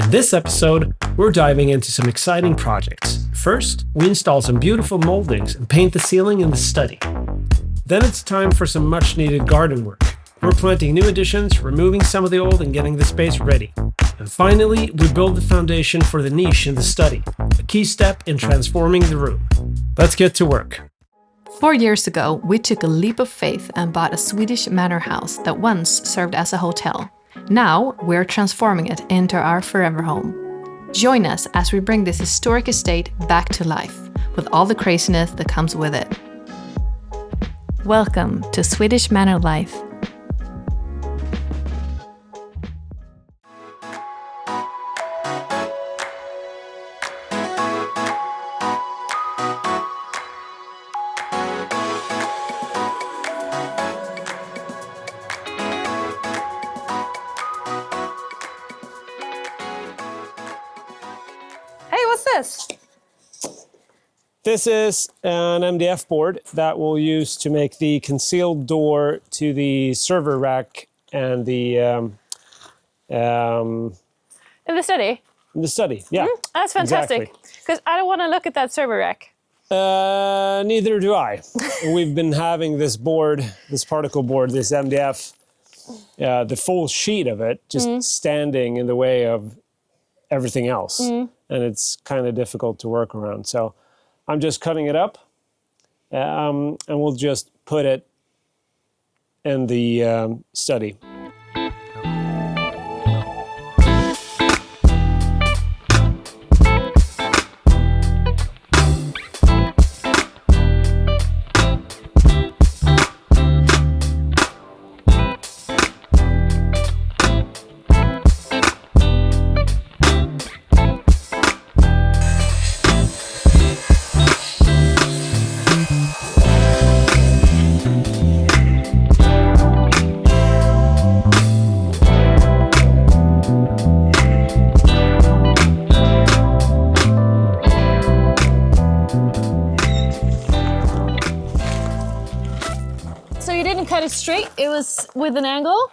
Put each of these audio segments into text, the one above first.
In this episode, we're diving into some exciting projects. First, we install some beautiful moldings and paint the ceiling in the study. Then it's time for some much-needed garden work. We're planting new additions, removing some of the old, and getting the space ready. And finally, we build the foundation for the niche in the study, a key step in transforming the room. Let's get to work. 4 years ago, we took a leap of faith and bought a Swedish manor house that once served as a hotel. Now, we're transforming it into our forever home. Join us as we bring this historic estate back to life, with all the craziness that comes with it. Welcome to Swedish Manor Life. This? This is an MDF board that we'll use to make the concealed door to the server rack and the In the study? in the study. Yeah, That's fantastic. Exactly. Because I don't want to look at that server rack. Neither do I. We've been having this board, this particle board, this MDF, the full sheet of it, just standing in the way of everything else. And it's kind of difficult to work around. So I'm just cutting it up, and we'll just put it in the study. Cut it straight, it was with an angle?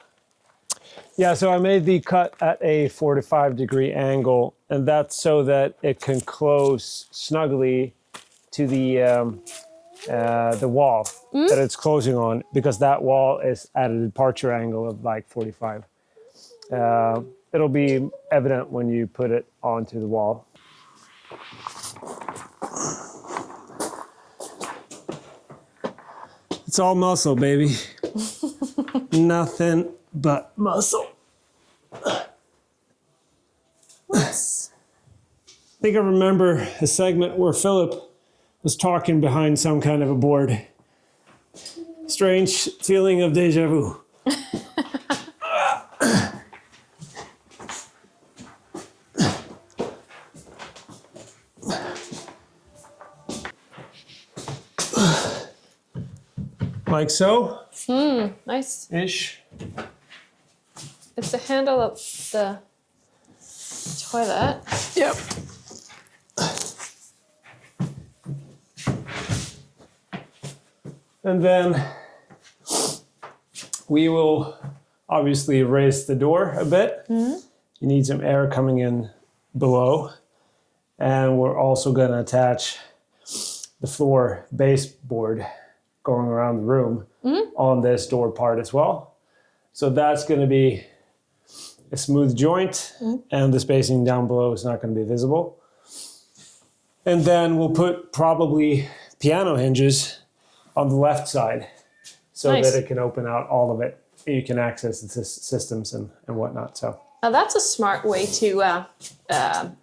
Yeah, so I made the cut at a 45-degree angle, and that's so that it can close snugly to the wall that it's closing on, because that wall is at a departure angle of like 45. It'll be evident when you put it onto the wall. It's all muscle, baby. Nothing but muscle. Oops. I think I remember a segment where Philip was talking behind some kind of a board. Strange feeling of deja vu. Like so. Nice. Ish. It's the handle of the toilet. Yep. And then we will obviously raise the door a bit. You need some air coming in below. And we're also going to attach the floor baseboard going around the room on this door part as well. So that's going to be a smooth joint, and the spacing down below is not going to be visible. And then we'll put probably piano hinges on the left side so Nice. that it can open out all of it. You can access the systems and whatnot. So Now that's a smart way to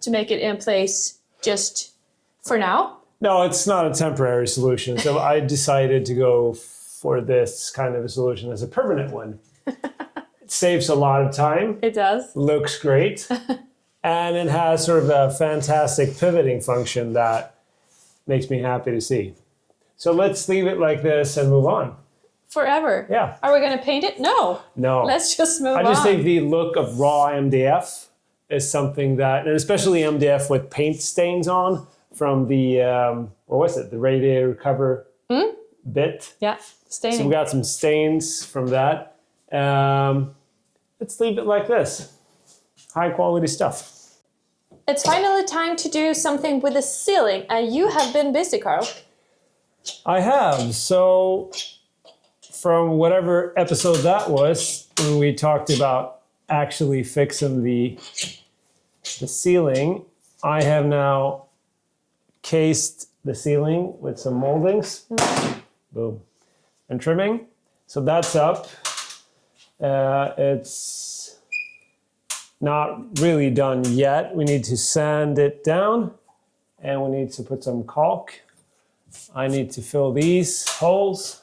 make it in place just for now. no, it's not a temporary solution. So I decided to go for this kind of a solution as a permanent one. It saves a lot of time, It does. looks great, and it has sort of a fantastic pivoting function that makes me happy to see. So let's leave it like this and move on. Forever. Yeah. Are we going to paint it? No. No. Let's just move on. I just think the look of raw MDF is something that, and especially MDF with paint stains on, from the, what was it? The radiator cover bit. Yeah, staining. So we got some stains from that. Let's leave it like this. High quality stuff. It's finally time to do something with the ceiling, and you have been busy, Carl. I have. So from whatever episode that was, when we talked about actually fixing the ceiling, I have now cased the ceiling with some moldings. Boom. And trimming. So that's up. It's not really done yet. We need to sand it down and we need to put some caulk. I need to fill these holes.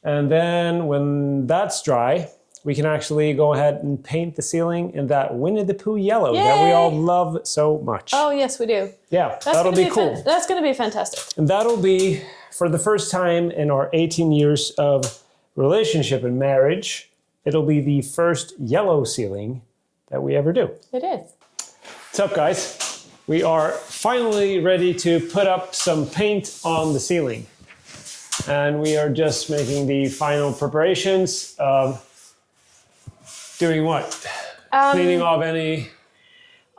And then when that's dry, we can actually go ahead and paint the ceiling in that Winnie the Pooh yellow that we all love so much. Oh, yes, we do. Yeah, that'll be cool. That's going to be fantastic. And that'll be, for the first time in our 18 years of relationship and marriage, it'll be the first yellow ceiling that we ever do. It is. What's up, guys? We are finally ready to put up some paint on the ceiling. And we are just making the final preparations of doing what? Cleaning off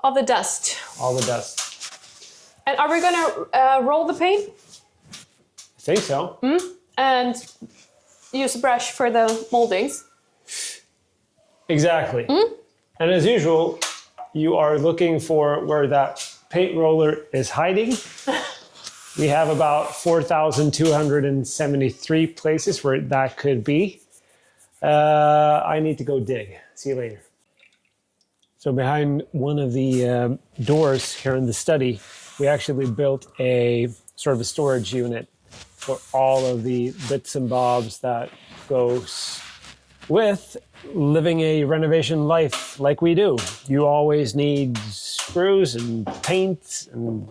all the dust. All the dust. And are we going to roll the paint? I think so. And use a brush for the moldings? Exactly. And as usual, you are looking for where that paint roller is hiding. We have about 4,273 places where that could be. I need to go dig. See you later. So behind one of the doors here in the study, we actually built a sort of a storage unit for all of the bits and bobs that goes with living a renovation life like we do. You always need screws and paint and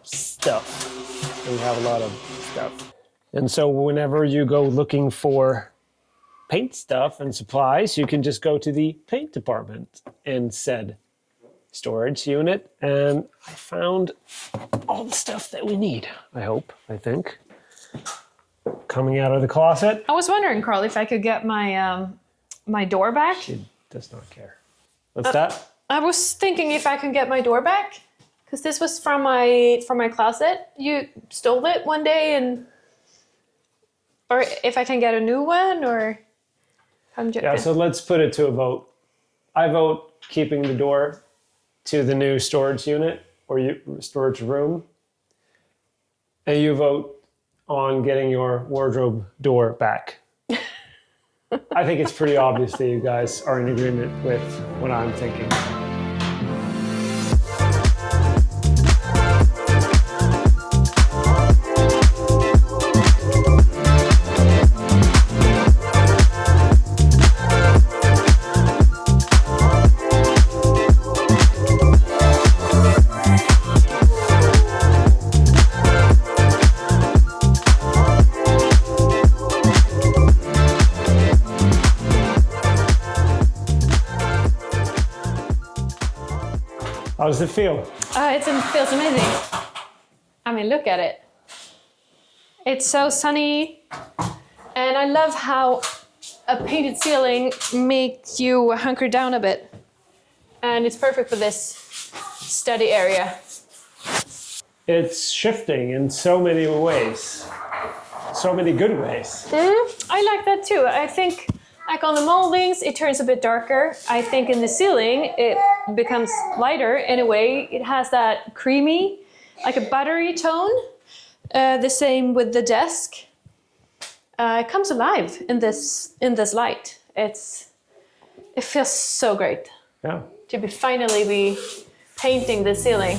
stuff. And we have a lot of stuff. And so whenever you go looking for paint stuff and supplies, you can just go to the paint department in said storage unit. And I found all the stuff that we need, I think. Coming out of the closet. I was wondering, Carl, if I could get my my door back. She does not care. What's that? I was thinking if I can get my door back, because this was from my closet. You stole it one day, or if I can get a new one, or I'm joking. Yeah, so let's put it to a vote. I vote keeping the door to the new storage unit or storage room. And you vote on getting your wardrobe door back. I think it's pretty obvious that you guys are in agreement with what I'm thinking. How does it feel? It feels amazing. I mean, look at it. It's so sunny, and I love how a painted ceiling makes you hunker down a bit. And it's perfect for this study area. It's shifting in so many ways. So many good ways. I like that too. I think like on the moldings, it turns a bit darker. I think in the ceiling, it becomes lighter in a way. It has that creamy, like a buttery tone. The same with the desk. It comes alive in this light. It feels so great. Yeah. To finally be painting the ceiling.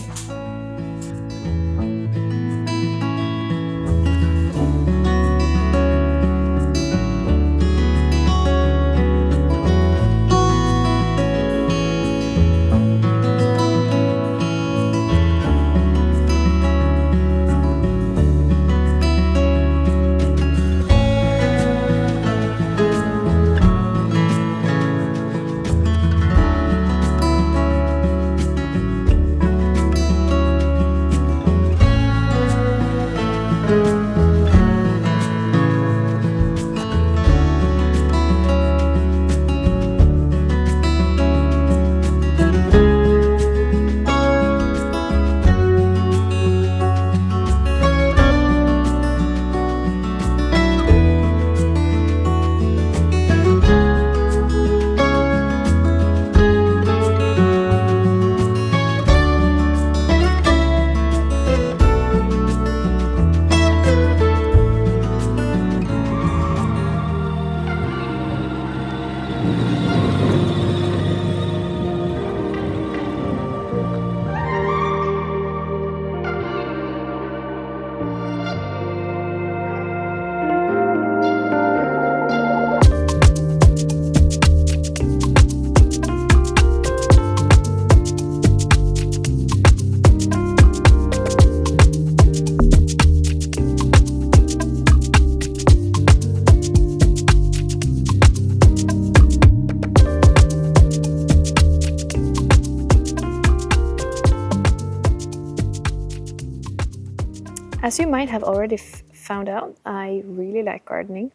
As you might have already found out, I really like gardening.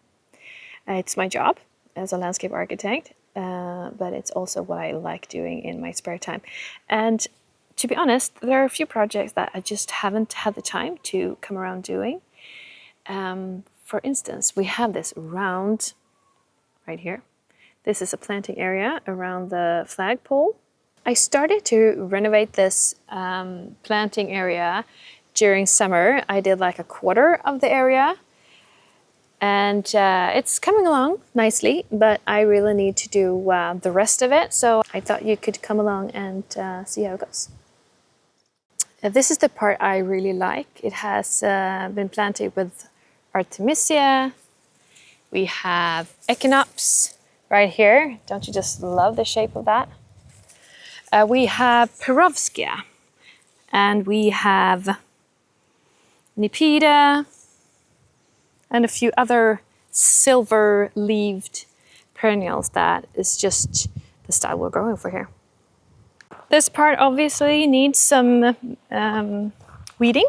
It's my job as a landscape architect, but it's also what I like doing in my spare time. And to be honest, there are a few projects that I just haven't had the time to come around doing. For instance, we have this round right here. This is a planting area around the flagpole. I started to renovate this planting area during summer. I did like a quarter of the area, and it's coming along nicely, but I really need to do the rest of it. So I thought you could come along and see how it goes. This is the part I really like. It has been planted with Artemisia. We have Echinops right here. Don't you just love the shape of that? We have Perovskia, and we have Nipida, and a few other silver-leaved perennials that is just the style we're going for here. This part obviously needs some weeding,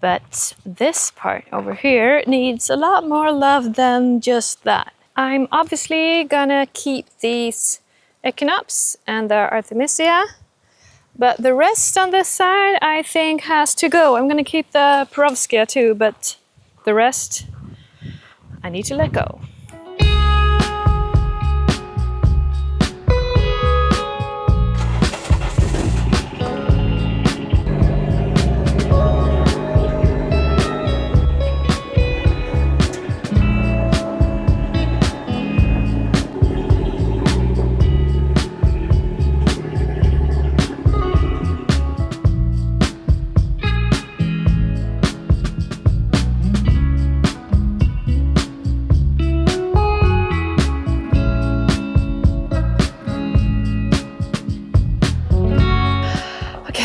but this part over here needs a lot more love than just that. I'm obviously gonna keep these Echinops and the Artemisia, but the rest on this side I think has to go. I'm gonna keep the Perovskia too, but the rest I need to let go.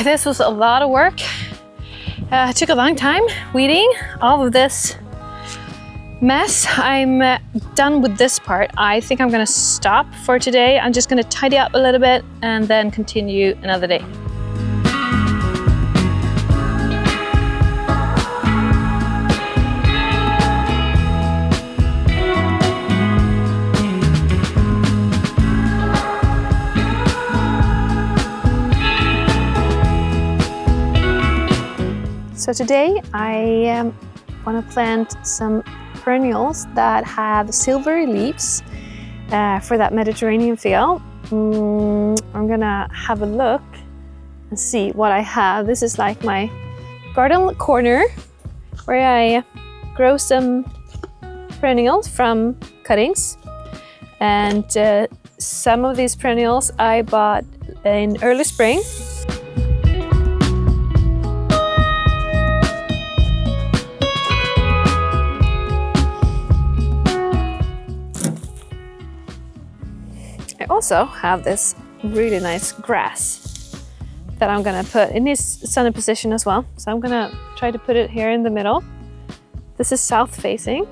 This was a lot of work. It took a long time weeding all of this mess. I'm done with this part. I think I'm gonna stop for today. I'm just gonna tidy up a little bit and then continue another day. So today I want to plant some perennials that have silvery leaves for that Mediterranean feel. I'm gonna have a look and see what I have. This is like my garden corner where I grow some perennials from cuttings, and some of these perennials I bought in early spring. I also have this really nice grass that I'm gonna put in this sunny position as well. So I'm gonna try to put it here in the middle. This is south facing,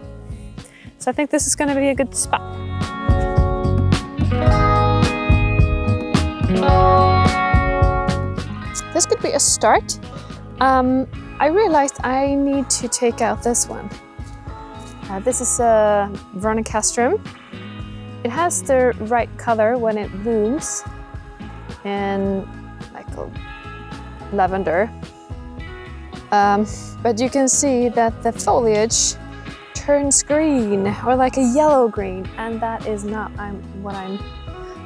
so I think this is gonna be a good spot. This could be a start. I realized I need to take out this one. This is a Vernicastrum. It has the right color when it blooms, and like a lavender. But you can see that the foliage turns green, or like a yellow green, and that is not what I'm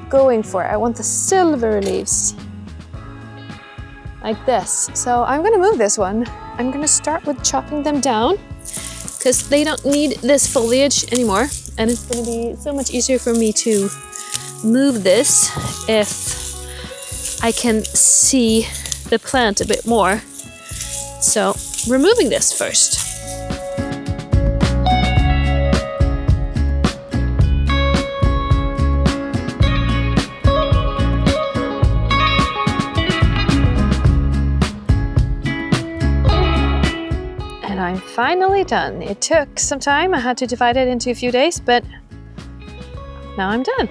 going for. I want the silver leaves, like this. So I'm gonna move this one. I'm gonna start with chopping them down, because they don't need this foliage anymore. And it's gonna be so much easier for me to move this if I can see the plant a bit more. So removing this first. I'm finally done. It took some time. I had to divide it into a few days, but now I'm done.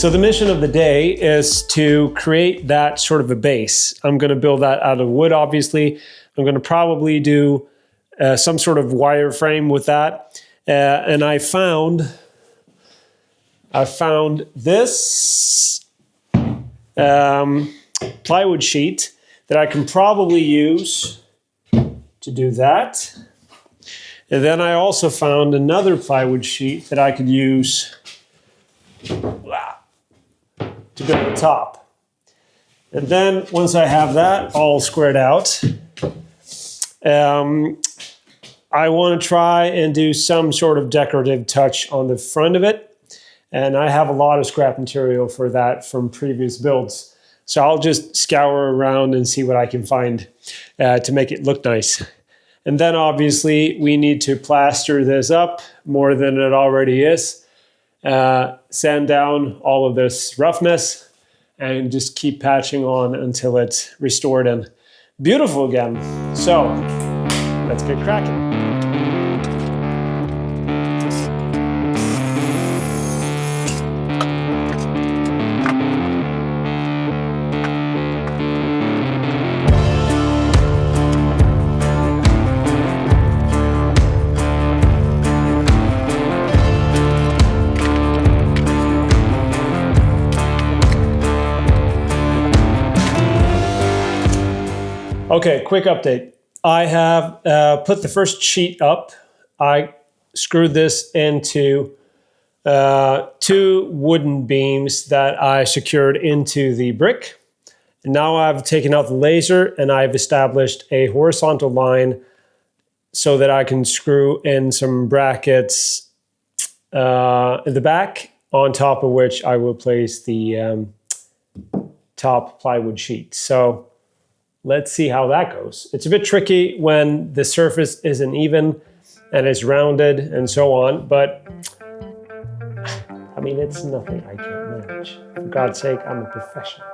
So the mission of the day is to create that sort of a base. I'm going to build that out of wood, obviously. I'm going to probably do some sort of wire frame with that. And I found this plywood sheet that I can probably use to do that. And then I also found another plywood sheet that I could use to build the top. And then once I have that all squared out, I want to try and do some sort of decorative touch on the front of it. And I have a lot of scrap material for that from previous builds. So I'll just scour around and see what I can find to make it look nice. And then obviously we need to plaster this up more than it already is. Sand down all of this roughness and just keep patching on until it's restored and beautiful again. So let's get cracking. Okay, quick update. I have put the first sheet up. I screwed this into 2 wooden beams that I secured into the brick. And now I've taken out the laser and I've established a horizontal line so that I can screw in some brackets in the back, on top of which I will place the top plywood sheet. So let's see how that goes. It's a bit tricky when the surface isn't even and it's rounded and so on, but I mean, it's nothing I can't manage. For God's sake, I'm a professional.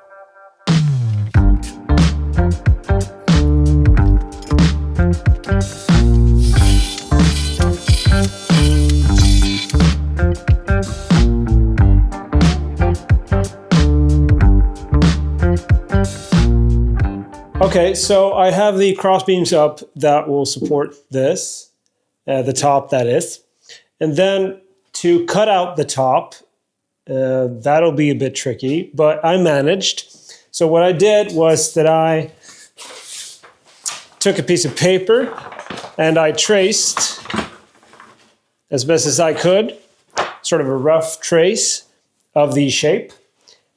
Okay, so I have the cross beams up that will support this, the top that is. And then to cut out the top, that'll be a bit tricky, but I managed. So what I did was that I took a piece of paper and I traced, as best as I could, sort of a rough trace of the shape.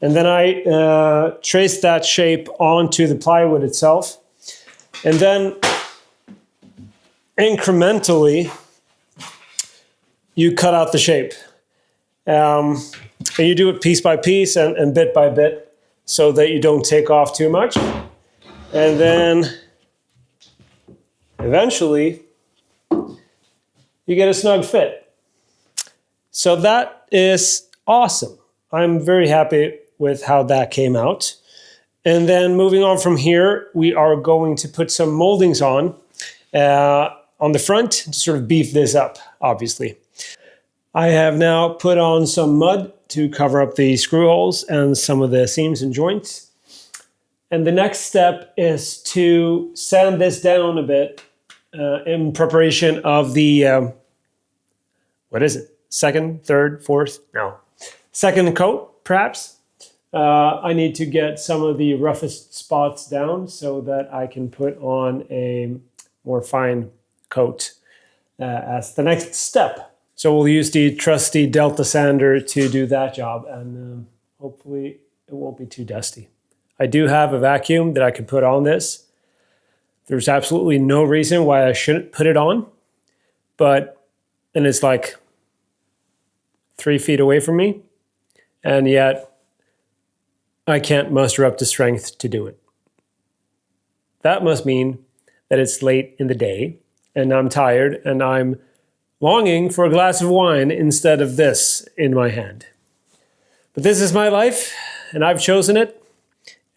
And then I traced that shape onto the plywood itself. And then incrementally, you cut out the shape. And you do it piece by piece and bit by bit so that you don't take off too much. And then eventually, you get a snug fit. So that is awesome. I'm very happy with how that came out. And then moving on from here, we are going to put some moldings on the front to sort of beef this up, obviously. I have now put on some mud to cover up the screw holes and some of the seams and joints. And the next step is to sand this down a bit in preparation of the, what is it? Second, third, fourth? No. Second coat, perhaps. I need to get some of the roughest spots down so that I can put on a more fine coat as the next step. So we'll use the trusty Delta sander to do that job, and hopefully it won't be too dusty. I do have a vacuum that I can put on this. There's absolutely no reason why I shouldn't put it on, and it's like 3 feet away from me, and yet I can't muster up the strength to do it. That must mean that it's late in the day and I'm tired and I'm longing for a glass of wine instead of this in my hand. But this is my life and I've chosen it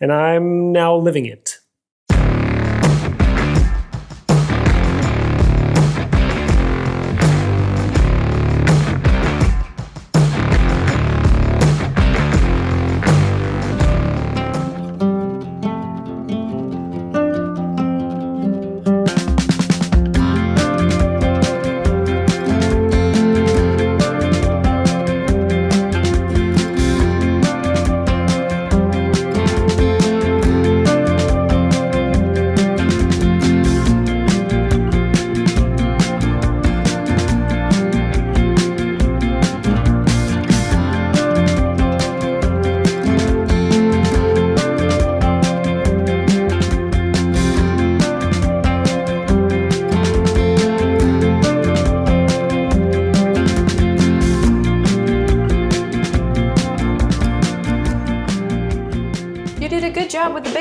and I'm now living it.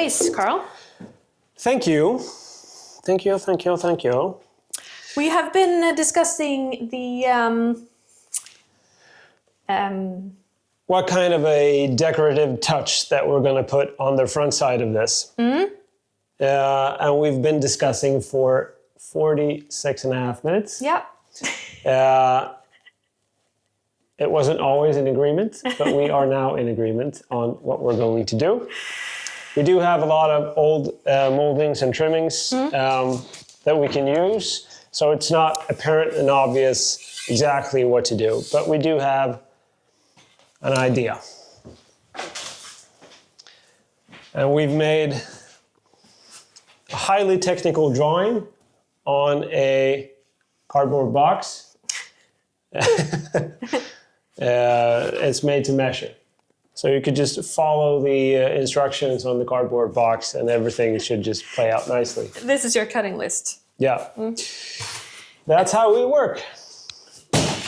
base, Carl. Thank you. Thank you, thank you, thank you. We have been discussing the What kind of a decorative touch that we're going to put on the front side of this. And we've been discussing for 46.5 minutes. yeah. It wasn't always in agreement, but we are now in agreement on what we're going to do. We do have a lot of old moldings and trimmings that we can use, so it's not apparent and obvious exactly what to do, but we do have an idea. And we've made a highly technical drawing on a cardboard box. It's made to measure. So you could just follow the instructions on the cardboard box and everything should just play out nicely. This is your cutting list. Yeah. That's how we work.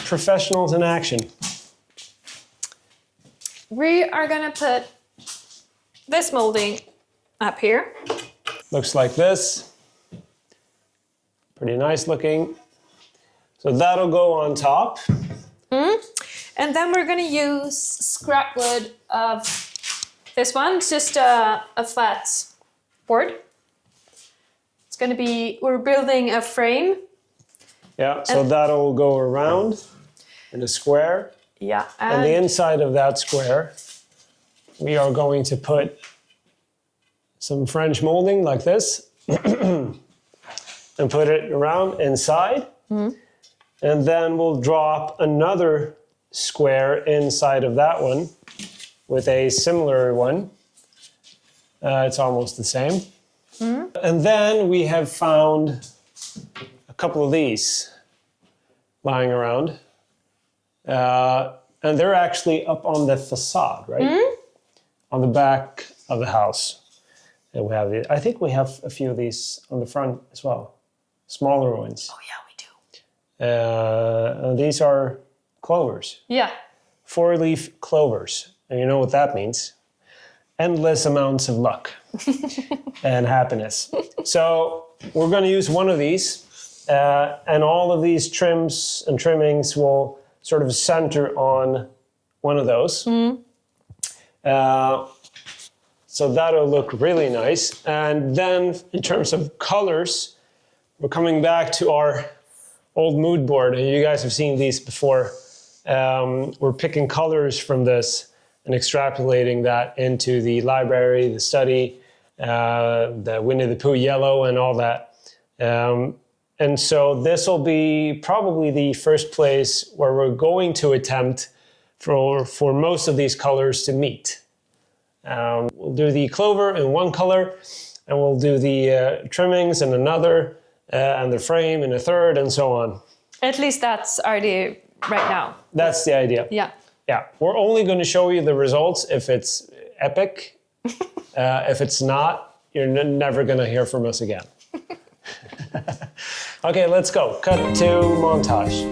Professionals in action. We are gonna put this molding up here. Looks like this. Pretty nice looking. So that'll go on top. And then we're gonna use scrap wood of this one. It's just a flat board. It's gonna be, we're building a frame. Yeah, so that'll go around in a square. Yeah. And the inside of that square, we are going to put some French molding like this and put it around inside. And then we'll drop another square inside of that one with a similar one. It's almost the same. And then we have found a couple of these lying around. And they're actually up on the facade, right? On the back of the house. And we have, I think we have a few of these on the front as well. Smaller ones. Oh yeah, we do. And these are clovers. Yeah. 4-leaf clovers. And you know what that means? Endless amounts of luck and happiness. So we're going to use one of these. And all of these trims and trimmings will sort of center on one of those. So that'll look really nice. And then in terms of colors, we're coming back to our old mood board. And you guys have seen these before. We're picking colors from this and extrapolating that into the library, the study, the Winnie the Pooh yellow and all that. And so this will be probably the first place where we're going to attempt for most of these colors to meet. We'll do the clover in one color, and we'll do the trimmings in another, and the frame in a third, and so on. At least that's our idea right now. That's the idea. Yeah. Yeah, we're only going to show you the results if it's epic. If it's not, you're never going to hear from us again. Okay, let's go. Cut to montage.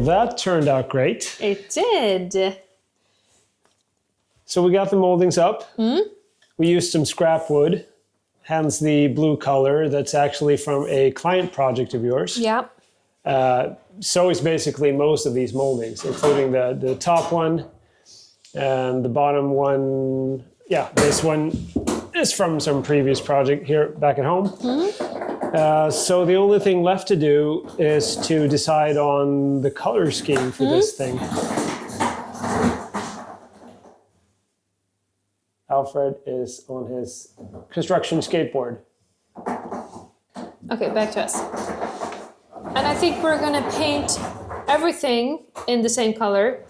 That turned out great. It did. So we got the moldings up. We used some scrap wood, hence the blue color that's actually from a client project of yours. Yeah. So is basically most of these moldings, including the top one and the bottom one. Yeah, this one is from some previous project here back at home. So the only thing left to do is to decide on the color scheme for this thing. Alfred is on his construction skateboard. Okay, back to us. And I think we're gonna paint everything in the same color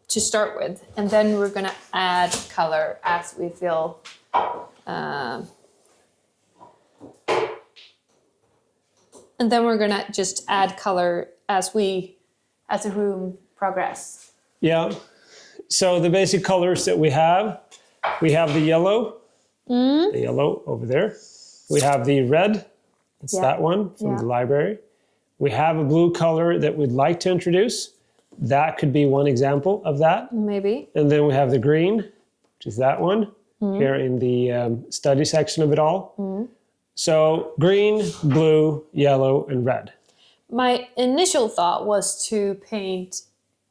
to start with, and then we're gonna add color as we feel. And then we're gonna just add color as the room progress. Yeah. So the basic colors that we have the yellow, the yellow over there. We have the red, it's that one from the library. We have a blue color that we'd like to introduce. That could be one example of that. Maybe. And then we have the green, which is that one, here in the study section of it all. So green, blue, yellow, and red. My initial thought was to paint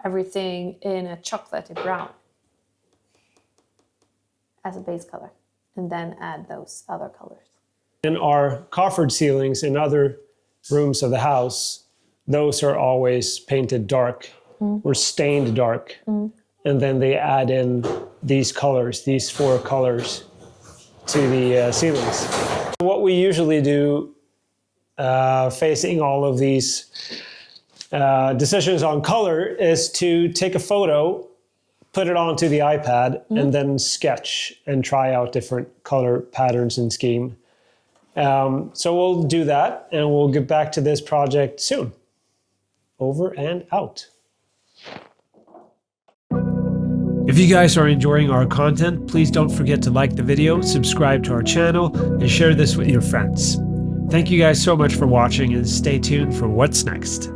everything in a chocolatey brown as a base color, and then add those other colors. In our coffered ceilings in other rooms of the house, those are always painted dark or stained dark. And then they add in these colors, these 4 colors, to the ceilings. What we usually do, facing all of these decisions on color, is to take a photo, put it onto the iPad, and then sketch and try out different color patterns and scheme. So we'll do that, and we'll get back to this project soon. Over and out. If you guys are enjoying our content, please don't forget to like the video, subscribe to our channel, and share this with your friends. Thank you guys so much for watching, and stay tuned for what's next.